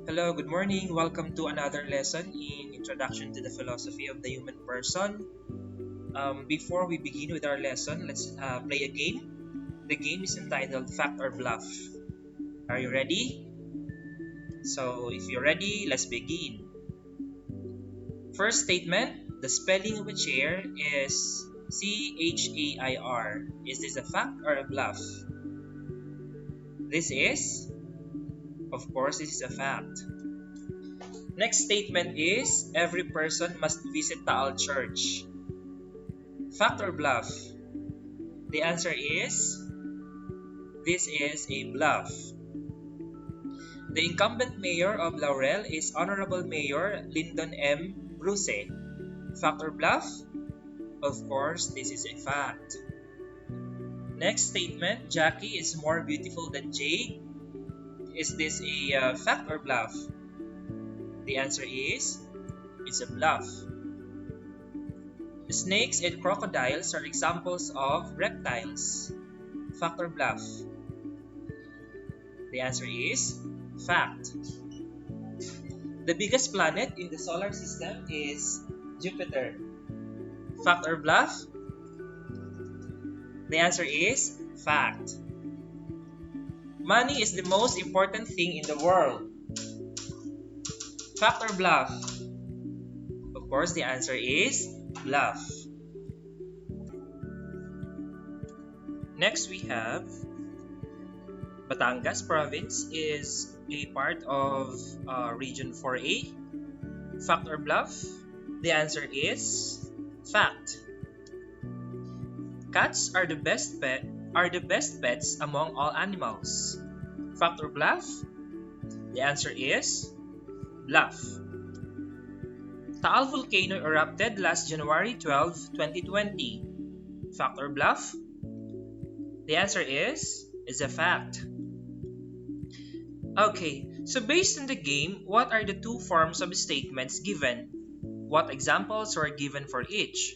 Hello, good morning. Welcome to another lesson in Introduction to the Philosophy of the Human Person. Before we begin with our lesson, let's play a game. The game is entitled Fact or Bluff. Are you ready? So, if you're ready, let's begin. First statement, the spelling of a chair is CHAIR. Is this a fact or a bluff? This is? Of course, this is a fact. Next statement is, every person must visit Taal Church. Fact or bluff? The answer is, this is a bluff. The incumbent mayor of Laurel is Honorable Mayor Lyndon M. Bruce. Fact or bluff? Of course, this is a fact. Next statement, Jackie is more beautiful than Jade. Is this a fact or bluff? The answer is, it's a bluff. Snakes and crocodiles are examples of reptiles. Fact or bluff? The answer is fact. The biggest planet in the solar system is Jupiter. Fact or bluff? The answer is fact. Money is the most important thing in the world. Fact or bluff? Of course, the answer is bluff. Next, we have Batangas province is a part of region 4A. Fact or bluff? The answer is fact. Cats are the best pets among all animals. Fact or bluff? The answer is bluff. Taal volcano erupted last January 12, 2020. Fact or bluff? The answer is a fact. Okay, so based on the game, what are the two forms of statements given? What examples were given for each?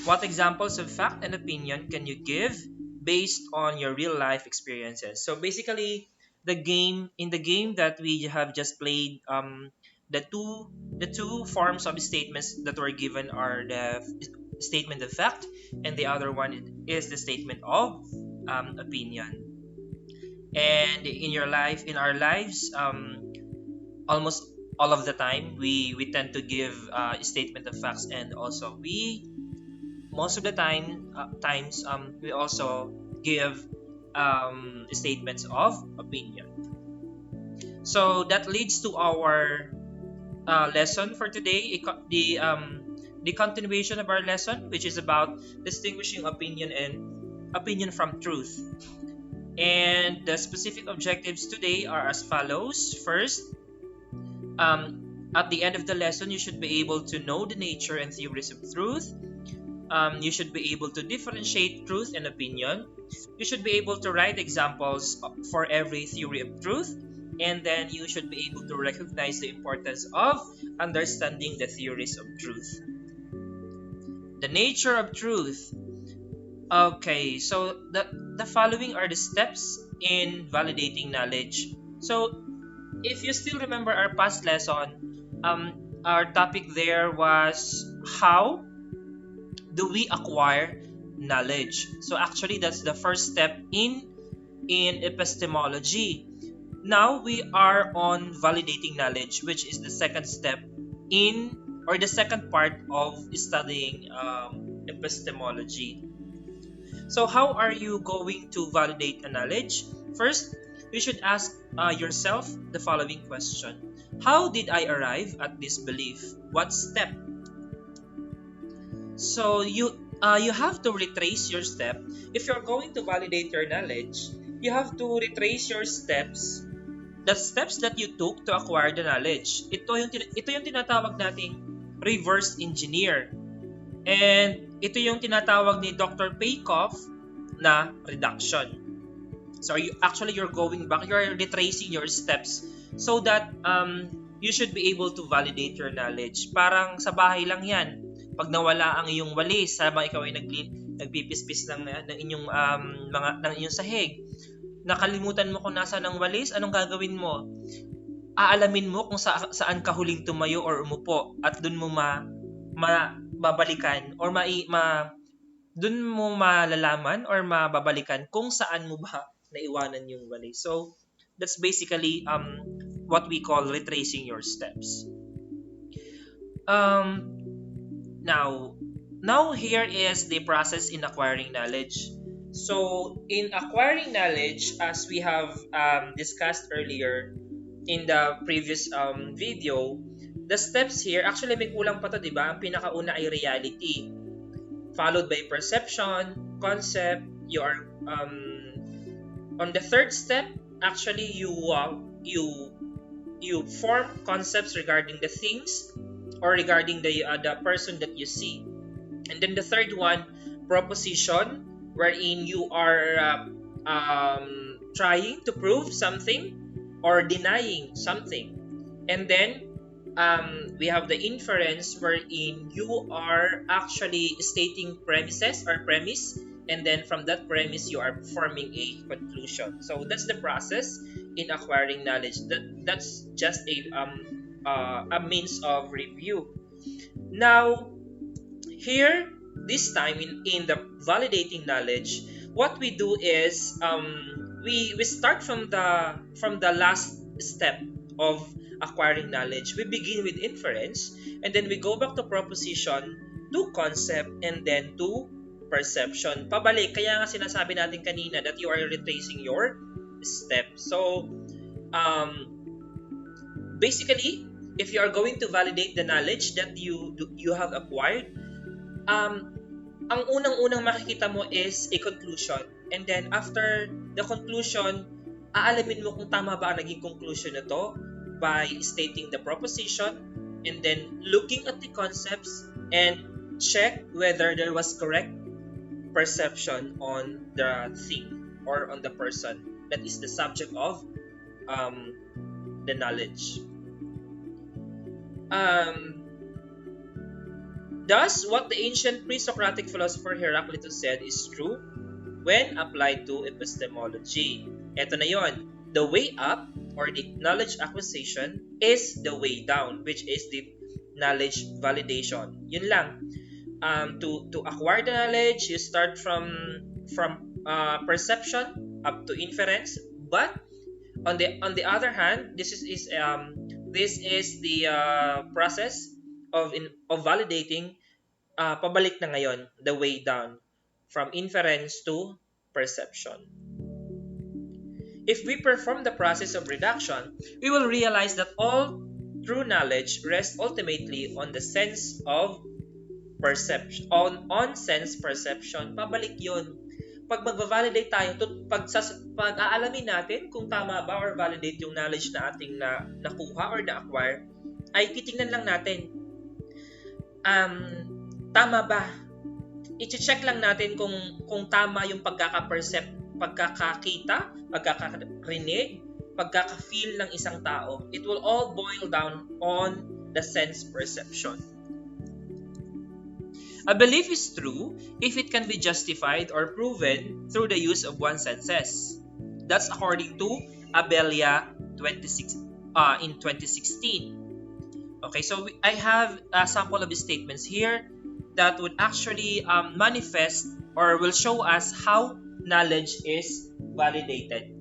What examples of fact and opinion can you give based on your real life experiences? So basically, in the game that we have just played, the two forms of statements that were given are the statement of fact, and the other one is the statement of opinion. And in our lives, almost all of the time, we tend to give a statement of facts, and also most of the times we also give statements of opinion. So that leads to our lesson for today, the continuation of our lesson, which is about distinguishing opinion from truth. And the specific objectives today are as follows. First, at the end of the lesson, you should be able to know the nature and theories of truth. You should be able to differentiate truth and opinion. You should be able to write examples for every theory of truth. And then you should be able to recognize the importance of understanding the theories of truth. The nature of truth. Okay, so the following are the steps in validating knowledge. So if you still remember our past lesson, our topic there was how do we acquire knowledge. So actually that's the first step in epistemology. Now we are on validating knowledge, which is the second step the second part of studying epistemology. So how are you going to validate a knowledge? First, you should ask yourself the following question. How did I arrive at this belief? What step? So you have to retrace your step. If you're going to validate your knowledge, you have to retrace your steps, the steps that you took to acquire the knowledge. Ito yung tinatawag nating reverse engineer. And ito yung tinatawag ni Dr. Peikoff na reduction. So you're going back, you're retracing your steps so that you should be able to validate your knowledge. Parang sa bahay lang yan. Pag nawala ang iyong walis, habang ikaw ay nagpipispis ng inyong ng inyong sahig, Nakalimutan mo kung nasaan ang walis, anong gagawin mo? Aalamin mo kung saan ka huling tumayo or umupo at dun mo babalikan or dun mo malalaman or mababalikan kung saan mo ba naiwanan yung walis. So, that's basically what we call retracing your steps. Now here is the process in acquiring knowledge. So, in acquiring knowledge, as we have discussed earlier in the previous video, the steps here, actually may kulang pa to, di ba? Ang pinakauna ay reality, followed by perception, concept. You are on the third step, actually you form concepts regarding the things or regarding the person that you see. And then the third one, proposition, wherein you are trying to prove something or denying something. And then we have the inference, wherein you are actually stating premises or premise, and then from that premise you are forming a conclusion. So that's the process in acquiring knowledge. That's just a means of review. Now here, this time in the validating knowledge, what we do is we start from the last step of acquiring knowledge. We begin with inference, and then we go back to proposition, to concept, and then to perception. Pabalik. Kaya nga sinasabi natin kanina that you are retracing your steps. So, basically, if you are going to validate the knowledge that you have acquired, ang unang-unang makikita mo is a conclusion. And then, after the conclusion, aalamin mo kung tama ba ang naging conclusion na to by stating the proposition and then looking at the concepts and check whether there was correct perception on the thing or on the person that is the subject of the knowledge. Thus, what the ancient pre-Socratic philosopher Heraclitus said is true when applied to epistemology. Ito na yon. The way up or the knowledge acquisition is the way down, which is the knowledge validation. Yun lang. To acquire the knowledge, you start from perception up to inference. But on the other hand, this is the process of validating. Pabalik na ngayon, the way down from inference to perception. If we perform the process of reduction, we will realize that all true knowledge rests ultimately on the sense of perception, on sense perception. Pabalik yun. Pag mag-validate tayo, pag aalamin natin kung tama ba or validate yung knowledge na ating nakuha or na-acquire, ay titingnan lang natin. Tama ba? I-check lang natin kung tama yung pagkakakita, pagkakarinig, pagkaka-feel ng isang tao. It will all boil down on the sense perception. A belief is true if it can be justified or proven through the use of one's senses. That's according to Abelia in 2016. Okay, so I have a sample of statements here that would actually manifest or will show us how knowledge is validated.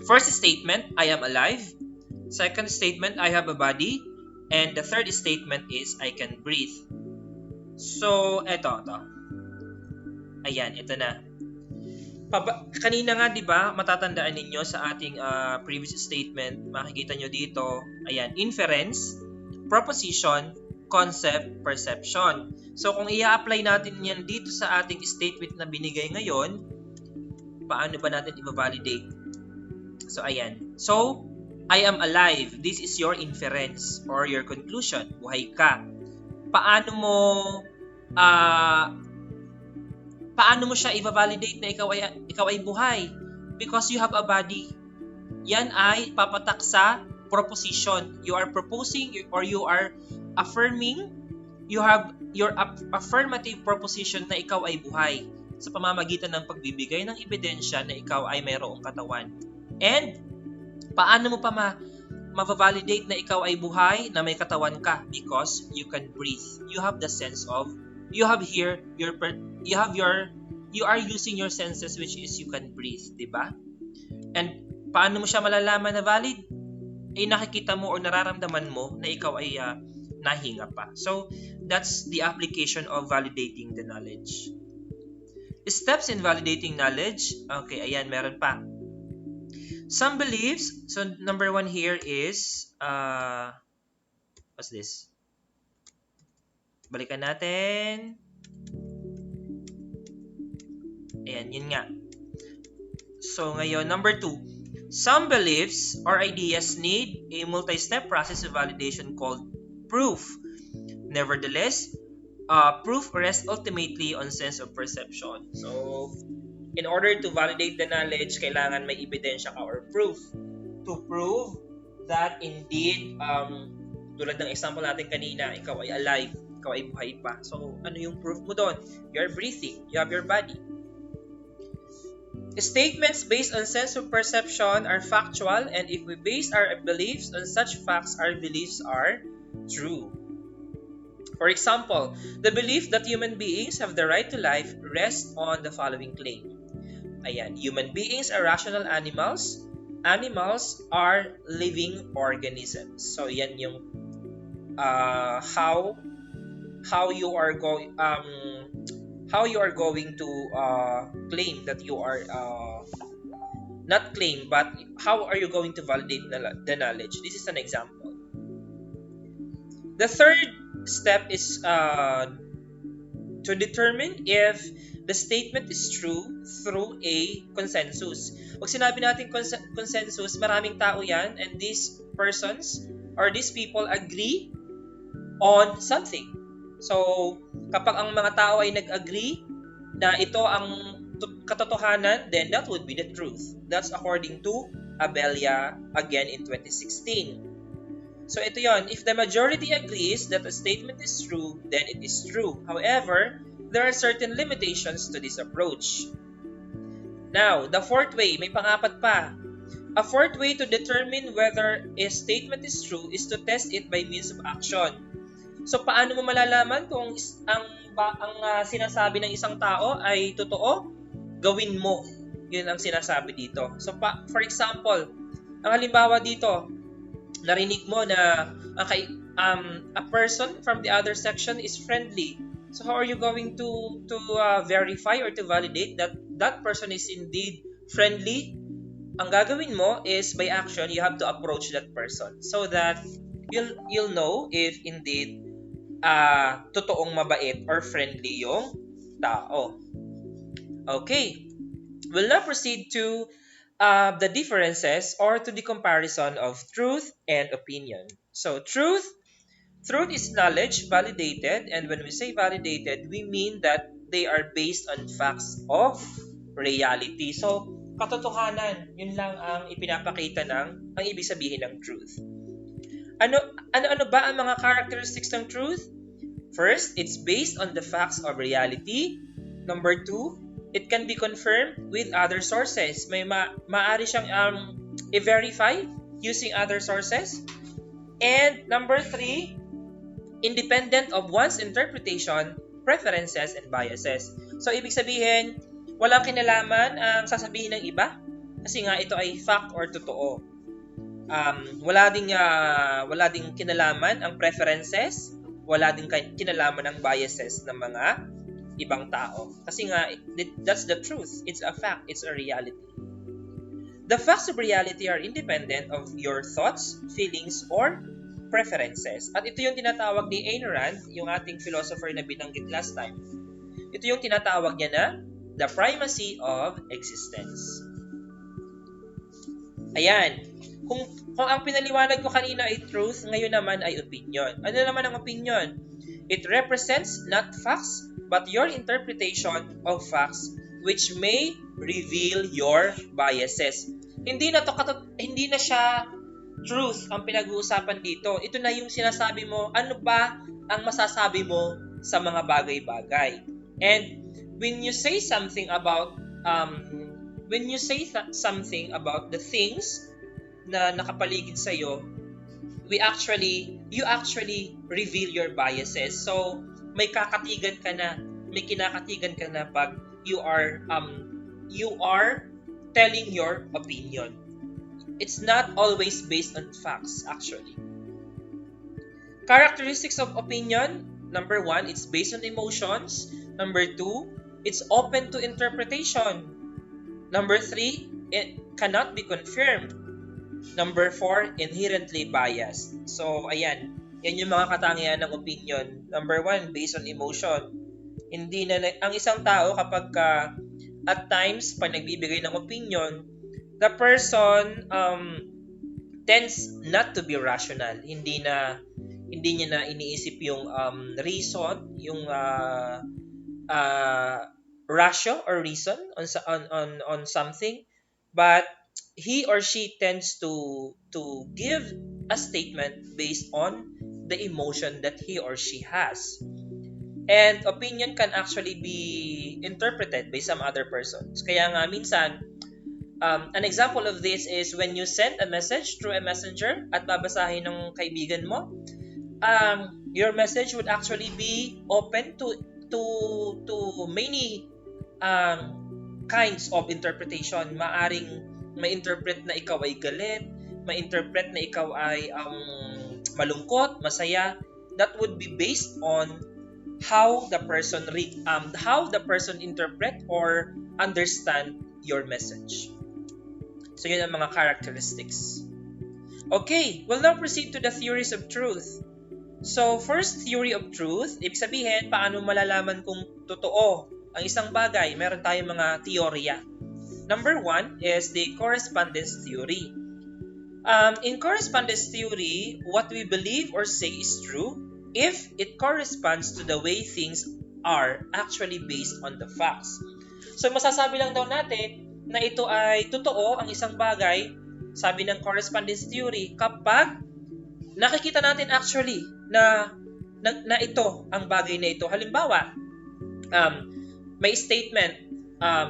First statement, I am alive. Second statement, I have a body. And the third statement is, I can breathe. So, ito. Ayan, ito na. Kanina nga, di ba, matatandaan ninyo sa ating previous statement, makikita nyo dito, ayan, inference, proposition, concept, perception. So, kung i-apply natin yan dito sa ating statement na binigay ngayon, paano ba natin i-validate? So, ayan. So, I am alive. This is your inference or your conclusion. Buhay ka. Paano mo siya i-validate na ikaw ay buhay? Because you have a body. Yan ay papatak sa proposition. You are proposing or you are affirming, you have your affirmative proposition na ikaw ay buhay. sa pamamagitan ng pagbibigay ng ebidensya na ikaw ay mayroong katawan. And paano mo pa ma-validate na ikaw ay buhay, na may katawan ka? Because you can breathe. You have the sense of, you are using your senses, which is you can breathe, di ba? And paano mo siya malalaman na valid? Nakikita mo o nararamdaman mo na ikaw ay nahinga pa. So, that's the application of validating the knowledge. Steps in validating knowledge. Okay, ayan, meron pa. Some beliefs. So, number 1 here is, what's this? Balikan natin. Ayan, yun nga. So, ngayon, number 2. Some beliefs or ideas need a multi-step process of validation called proof. Nevertheless, proof rests ultimately on sense of perception. So, in order to validate the knowledge, kailangan may ebidensya ka or proof. To prove that indeed, tulad ng example natin kanina, ikaw ay alive, ikaw ay buhay pa. So, ano yung proof mo doon? You're breathing, you have your body. Statements based on sense of perception are factual, and if we base our beliefs on such facts, our beliefs are true. For example, the belief that human beings have the right to life rests on the following claim. Ayan, human beings are rational animals. Animals are living organisms. So, yan yung how you are going to claim that you are not claim, but how are you going to validate the knowledge? This is an example. The third step is to determine if the statement is true through a consensus. Pag sinabi natin consensus, maraming tao yan, and these persons or these people agree on something. So, kapag ang mga tao ay nag-agree na ito ang katotohanan, then that would be the truth. That's according to Abelia again in 2016. So, ito yon. If the majority agrees that a statement is true, then it is true. However, there are certain limitations to this approach. Now, the fourth way, may pangapat pa. A fourth way to determine whether a statement is true is to test it by means of action. So, paano mo malalaman kung ang sinasabi ng isang tao ay totoo? Gawin mo. Yun ang sinasabi dito. So, for example, ang halimbawa dito, narinig mo na a person from the other section is friendly. So, how are you going to verify or to validate that that person is indeed friendly? Ang gagawin mo is by action, you have to approach that person so that you'll know if indeed totoong mabait or friendly yung tao. Okay. We'll now proceed to the differences or to the comparison of truth and opinion. So, truth is knowledge validated, and when we say validated, we mean that they are based on facts of reality. So, katotohanan, yun lang ang ipinapakita ang ibig sabihin ng truth. Ano ba ang mga characteristics ng truth? First, it's based on the facts of reality. Number 2, it can be confirmed with other sources. May maaari siyang i-verify using other sources. And number 3, independent of one's interpretation, preferences, and biases. So, ibig sabihin, walang kinalaman ang sasabihin ng iba kasi nga ito ay fact or totoo. Wala ding kinalaman ang preferences, wala ding kinalaman ang biases ng mga ibang tao. Kasi nga, that's the truth. It's a fact. It's a reality. The facts of reality are independent of your thoughts, feelings, or preferences. At ito yung tinatawag ni Ayn Rand, yung ating philosopher na binanggit last time. Ito yung tinatawag niya na the primacy of existence. Ayan. Kung ang pinaliwanag ko kanina ay truth, ngayon naman ay opinion. Ano naman ang opinion? It represents not facts, but your interpretation of facts which may reveal your biases. Hindi na siya truth ang pinag-uusapan dito. Ito na yung sinasabi mo, ano ba ang masasabi mo sa mga bagay-bagay. And when you say something about something about the things na nakapaligid sa iyo, you actually reveal your biases. So may kinakatigan ka na pag you are telling your opinion. It's not always based on facts actually. Characteristics of opinion: number 1, it's based on emotions. Number 2, it's open to interpretation. Number 3, it cannot be confirmed. Number 4, inherently biased. So, ayan. Yan yung mga katangian ng opinion. Number 1, based on emotion. Ang isang tao kapag at times, pag nagbibigay ng opinion, the person tends not to be rational. Hindi niya na iniisip yung reason, yung ratio or reason on something, but he or she tends to give a statement based on the emotion that he or she has. And opinion can actually be interpreted by some other persons. Kaya nga minsan, an example of this is when you send a message through a messenger at babasahin ng kaibigan mo, your message would actually be open to many kinds of interpretation. Maaring ma-interpret na ikaw ay galit, ma-interpret na ikaw ay malungkot, masaya. That would be based on how the person interpret or understand your message. So yun ang mga characteristics. Okay, we'll now proceed to the theories of truth. So first theory of truth, ibig sabihin paano malalaman kung totoo ang isang bagay. Meron tayong mga teorya. Number 1 is the correspondence theory. In correspondence theory, what we believe or say is true if it corresponds to the way things are actually based on the facts. So masasabi lang daw natin na ito ay totoo ang isang bagay, sabi ng correspondence theory, kapag nakikita natin actually na ito ang bagay na ito. Halimbawa, may statement,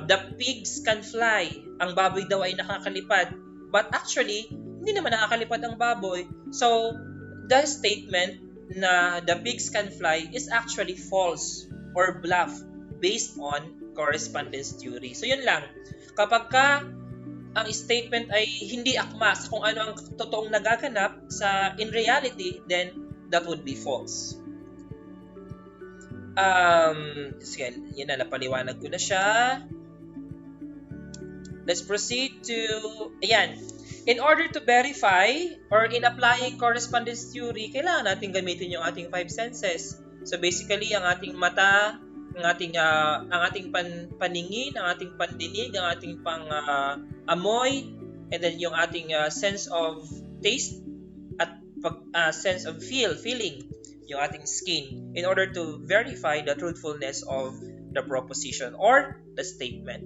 the pigs can fly, ang baboy daw ay nakakalipad, but actually hindi naman nakakalipad ang baboy. So the statement na the pigs can fly is actually false or bluff based on correspondence theory. So yun lang. Kapag ang statement ay hindi akma sa kung ano ang totoong nagaganap in reality, then that would be false. Sige, yun na, napaliwanag ko na siya. Let's proceed to, ayan. In order to verify or in applying correspondence theory, kailangan natin gamitin yung ating 5 senses. So basically, ang ating mata, ang ating paningin, ang ating pandinig, ang ating amoy, and then yung ating sense of taste at sense of feeling, yung ating skin, in order to verify the truthfulness of the proposition or the statement.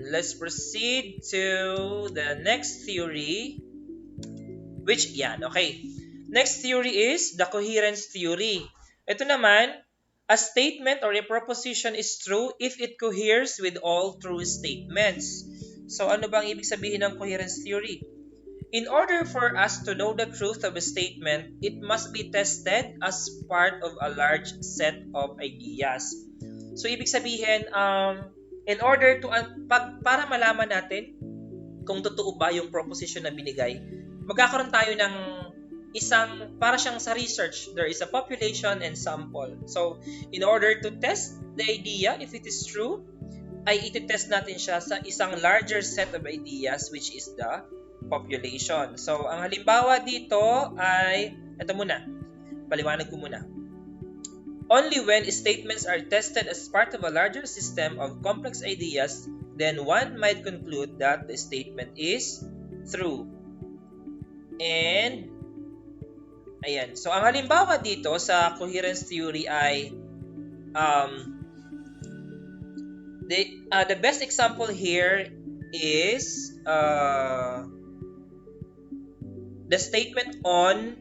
Let's proceed to the next theory, which, okay. Next theory is the coherence theory. Ito naman, a statement or a proposition is true if it coheres with all true statements. So, ano bang ibig sabihin ng coherence theory? In order for us to know the truth of a statement, it must be tested as part of a large set of ideas. So, ibig sabihin, in order to, para malaman natin kung totoo ba yung proposition na binigay, magkakaroon tayo ng para siyang sa research. There is a population and sample. So, in order to test the idea, if it is true, ay iti-test natin siya sa isang larger set of ideas, which is the population. So, ang halimbawa dito ay, ito muna, paliwanag ko muna. Only when statements are tested as part of a larger system of complex ideas, then one might conclude that the statement is true. And, ayan. So, ang halimbawa dito sa coherence theory ay the best example here is the statement on